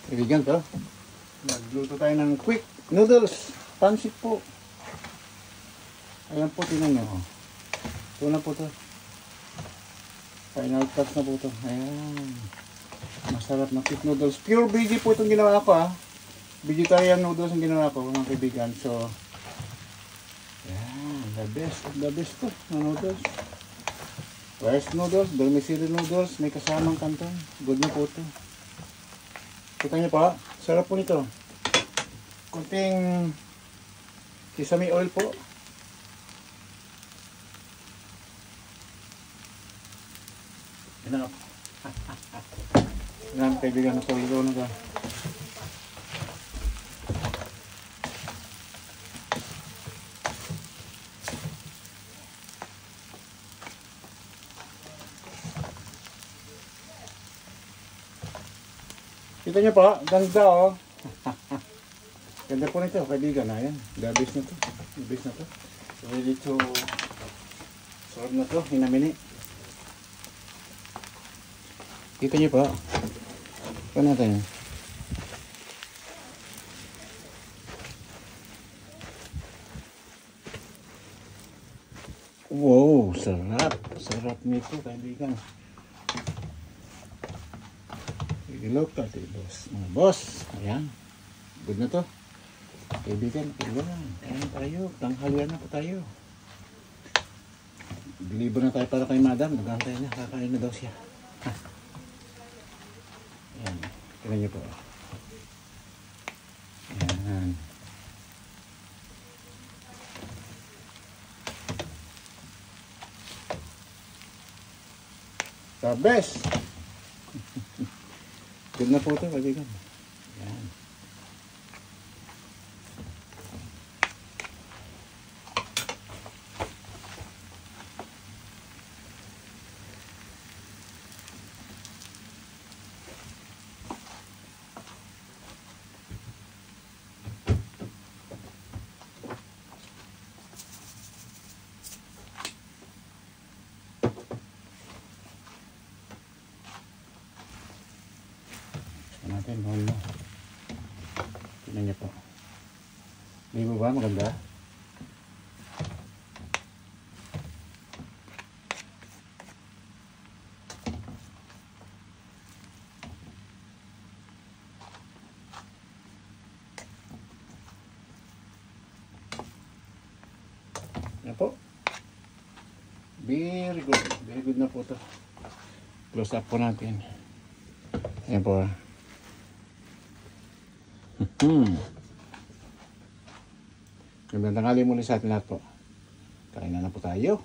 Kaibigan to. Magluto tayo ng quick noodles. Pansit po. Ayan po, tingnan nyo. Ito na po to. Final touch na po to. Ayan. Masarap na quick noodles. Pure veggie po itong ginawa ko ah. Vegetarian noodles ang ginawa ko mga kaibigan. So, ayan. The best to na noodles. Rice noodles, vermicelli noodles, may kasamang kanton. Good na po ito. Kita niyo pa, sarap po nito. Kunting sesame oil po. Yan na. Yan, kaibigan na po. Ito na ka. Kita nyo po, ganda oh. Ganda po nito, kaibigan. Ayan, gabis na to. Gabis na to. Ready to serve na to, in a minute. Kita nyo po. Ito natin. Wow, sarap. Sarap nito, kaibigan. Look at it, boss. Mga boss, ayan. Good na to. Kaibigan, kaibigan. Ayan tayo. Tanghalian na po tayo. Deliver na tayo para kay madam. Nagantay na. Kakain na daw siya. Ha. Ayan. Tignan niyo po. Ayan. The best. Good na po ito, kaibigan. Yan. Natin mahal mo. Tignan niyo po. Di ba maganda? Yan po. Very good. Very good na po ito. Close up po natin. Yan po. Magandang tanghali muli sa atin lahat po. Kain na po tayo.